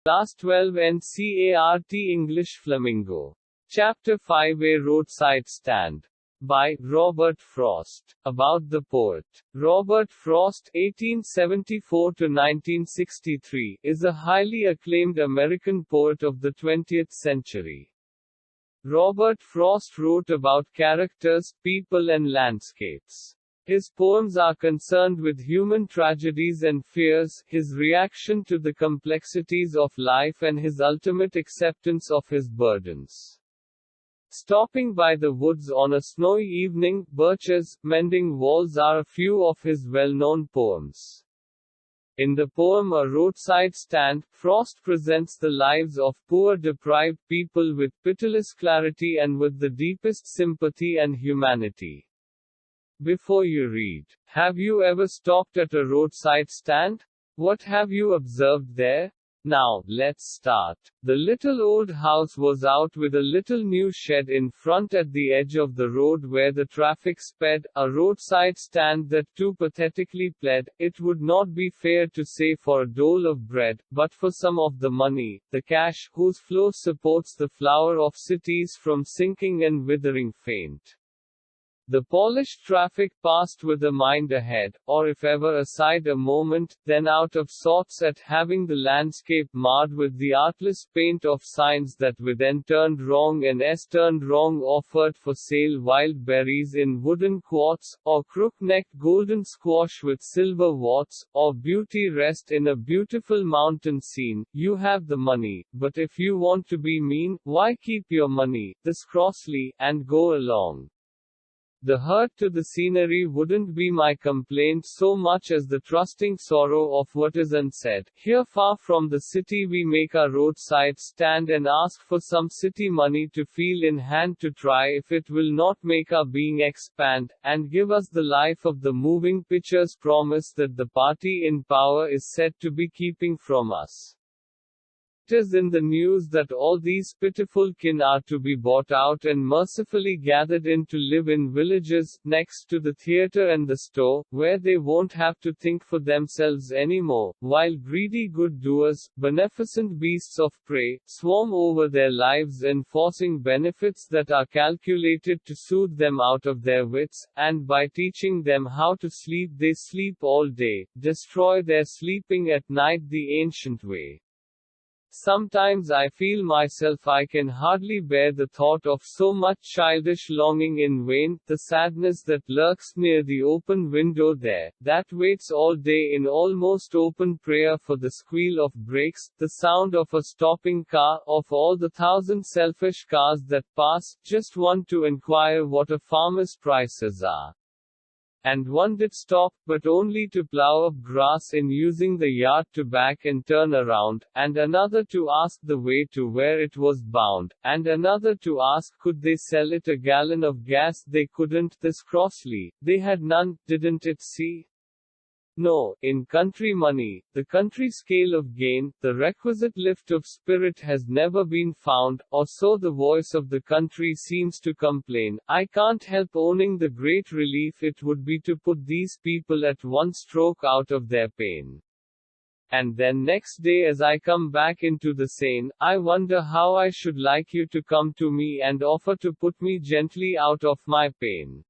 Class 12 NCERT English Flamingo. Chapter 5 A Roadside Stand. By Robert Frost. About the poet. Robert Frost (1874–1963) is a highly acclaimed American poet of the 20th century. Robert Frost wrote about characters, people and landscapes. His poems are concerned with human tragedies and fears, his reaction to the complexities of life and his ultimate acceptance of his burdens. Stopping by the woods on a snowy evening, birches, mending walls are a few of his well-known poems. In the poem A Roadside Stand, Frost presents the lives of poor deprived people with pitiless clarity and with the deepest sympathy and humanity. Before you read, have you ever stopped at a roadside stand? What have you observed there? Now, let's start. The little old house was out with a little new shed in front at the edge of the road where the traffic sped, a roadside stand that too pathetically pled, it would not be fair to say for a dole of bread, but for some of the money, the cash, whose flow supports the flower of cities from sinking and withering faint. The polished traffic passed with a mind ahead, or if ever aside a moment, then out of sorts at having the landscape marred with the artless paint of signs that with N turned wrong and S turned wrong offered for sale wild berries in wooden quarts, or crook-necked golden squash with silver warts, or beauty rest in a beautiful mountain scene. You have the money, but if you want to be mean, why keep your money, this crossly, and go along. The hurt to the scenery wouldn't be my complaint so much as the trusting sorrow of what is unsaid. Here far from the city we make our roadside stand and ask for some city money to feel in hand to try if it will not make our being expand, and give us the life of the moving picture's promise that the party in power is said to be keeping from us. It is in the news that all these pitiful kin are to be bought out and mercifully gathered in to live in villages, next to the theater and the store, where they won't have to think for themselves anymore, while greedy good doers, beneficent beasts of prey, swarm over their lives enforcing benefits that are calculated to soothe them out of their wits, and by teaching them how to sleep they sleep all day, destroy their sleeping at night the ancient way. Sometimes I feel myself I can hardly bear the thought of so much childish longing in vain, the sadness that lurks near the open window there, that waits all day in almost open prayer for the squeal of brakes, the sound of a stopping car, of all the thousand selfish cars that pass, just one to inquire what a farmer's prices are. And one did stop, but only to plow up grass in using the yard to back and turn around, and another to ask the way to where it was bound, and another to ask could they sell it a gallon of gas. They couldn't, this crossly, they had none, didn't it see? No, in country money, the country scale of gain, the requisite lift of spirit has never been found, or so the voice of the country seems to complain. I can't help owning the great relief it would be to put these people at one stroke out of their pain. And then next day as I come back into the sane, I wonder how I should like you to come to me and offer to put me gently out of my pain.